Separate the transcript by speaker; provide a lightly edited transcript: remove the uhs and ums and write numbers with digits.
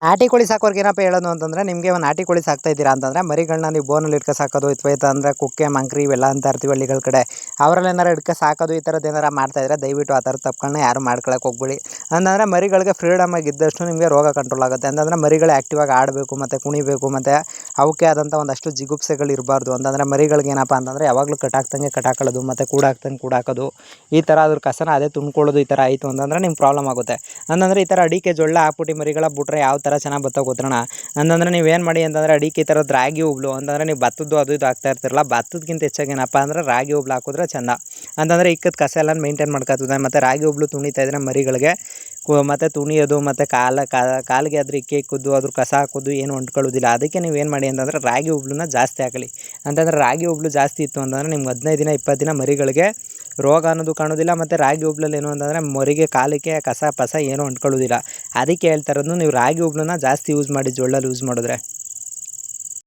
Speaker 1: ನಾಟಿ ಕೋಳಿ ಸಾಕೋರ್ಗೆ ಏನಪ್ಪ ಹೇಳೋದು ಅಂತಂದರೆ, ನಿಮಗೆ ಒಂದು ನಾಟಿ ಕೋಳಿ ಸಾಕ್ತಾ ಇದ್ದೀರಾ ಅಂತಂದರೆ ಮರಿಗಳನ್ನ ನೀವು ಬೋನಲ್ಲಿ ಇಟ್ಕೊ ಸಾಕೋದು ಅಥವಾ ಅಂದರೆ ಕುಕ್ಕೆ ಮಂಕ್ರಿ ಇವೆಲ್ಲ ಅಂತ ಇರ್ತೀವಿ ಹಳ್ಳಿಗಳ ಕಡೆ. ಅವರಲ್ಲಿ ಏನಾರು ಇಟ್ಕೊ ಸಾಕೋದು ಈ ಥರದ್ದು ಏನಾರು ಮಾಡ್ತಾಯಿದ್ರೆ ದಯವಿಟ್ಟು ಆ ಥರದ ತಪ್ಪುಗಳನ್ನ ಯಾರು ಮಾಡ್ಕೊಳಕ್ಕೆ ಹೋಗ್ಬೇಡಿ. ಅಂತಂದರೆ ಮರಿಗಳಿಗೆ ಫ್ರೀಡಮಾಗಿ ಇದ್ದಷ್ಟು ನಿಮಗೆ ರೋಗ ಕಂಟ್ರೋಲ್ ಆಗುತ್ತೆ. ಅಂತಂದರೆ ಮರಿಗಳು ಆ್ಯಕ್ಟಿವಾಗಿ ಆಡಬೇಕು ಮತ್ತು ಕುಣಿಬೇಕು ಮತ್ತು ಅವಕ್ಕೆ ಆದಂಥ ಒಂದಷ್ಟು ಜಿಗುಪ್ಸೆಗಳು ಇರಬಾರ್ದು. ಅಂತಂದರೆ ಮರಿಗಳಿಗೆ ಏನಪ್ಪ ಅಂತಂದರೆ ಯಾವಾಗಲೂ ಕಟ್ಟಾಕ್ದಂಗೆ ಕಟ್ಟಾಕೊಳ್ಳೋದು ಮತ್ತು ಕೂಡಾಕ್ದಂಗೆ ಕೂಡಾಕೋದು, ಈ ಥರ ಅದ್ರ ಕಸನ ಅದೇ ತುಂಬ್ಕೊಳ್ಳೋದು ಈ ಥರ ಆಯಿತು ಅಂತಂದರೆ ನಿಮ್ಗೆ ಪ್ರಾಬ್ಲಮ್ ಆಗುತ್ತೆ. ಅಂತಂದರೆ ಈ ಥರ ಅಡಿಕೆ ಜೊಳ್ಳ ಹಾಕ್ಬಿಟ್ಟು ಮರಿಗಳ ಬಿಟ್ರೆ ಯಾವ ಥರ ಚೆನ್ನಾಗಿ ಬತ್ತ ಗೊತ್ತಣ್ಣ. ಅಂತಂದರೆ ನೀವೇನು ಮಾಡಿ ಅಂತಂದರೆ ಅಡಿಕೆ ಈ ಥರದ್ದು ರಾಗಿ ಹುಬ್ಳು ಅಂತಂದರೆ ನೀವು ಭತ್ತದ್ದು ಅದು ಇದು ಹಾಕ್ತಾ ಇರ್ತಿರಲ್ಲ, ಭತ್ತದಕ್ಕಿಂತ ಹೆಚ್ಚಾಗಿ ಏನಪ್ಪ ಅಂದರೆ ರಾಗಿ ಹುಬ್ಳು ಹಾಕಿದ್ರೆ ಚೆಂದ. ಅಂತಂದರೆ ಇಕ್ಕದ ಕಸ ಎಲ್ಲ ಮೇಂಟೈನ್ ಮಾಡ್ಕೊತದೆ. ಮತ್ತು ರಾಗಿ ಹುಬ್ಳು ತುಣಿತಾ ಇದ್ದರೆ ಮರಿಗಳಿಗೆ ಮತ್ತು ತುಣಿಯೋದು ಮತ್ತು ಕಾಲಿಗೆ ಅದ್ರ ಇಕ್ಕೆ ಇಕ್ಕೋದು ಅದ್ರ ಕಸ ಹಾಕೋದು ಏನು ಅಂಟ್ಕೊಳ್ಳೋದಿಲ್ಲ. ಅದಕ್ಕೆ ನೀವೇನು ಮಾಡಿ ಅಂತಂದರೆ ರಾಗಿ ಹುಬ್ಳನ್ನ ಜಾಸ್ತಿ ಹಾಕಲಿ. ಅಂತಂದರೆ ರಾಗಿ ಹುಬ್ಳು ಜಾಸ್ತಿ ಇತ್ತು ಅಂತಂದರೆ ನಿಮ್ಗೆ 15 ದಿನ 20 ದಿನ ಮರಿಗಳಿಗೆ ರೋಗ ಅನ್ನೋದು ಕಾಣೋದಿಲ್ಲ. ಮತ್ತು ರಾಗಿ ಹುಬ್ಳಲ್ಲಿ ಏನು ಅಂತಂದರೆ ಮರಿಗೆ ಕಾಲಿಗೆ ಕಸ ಪಸ ಏನೂ ಅಂಟ್ಕೊಳ್ಳೋದಿಲ್ಲ. ಅದಕ್ಕೆ ಹೇಳ್ತಾ ಇರೋದು, ನೀವು ರಾಗಿ ಹುಬ್ಳನ್ನ ಜಾಸ್ತಿ ಯೂಸ್ ಮಾಡಿ ಜೊಳ್ಳಲ್ಲಿ ಯೂಸ್ ಮಾಡಿದ್ರೆ.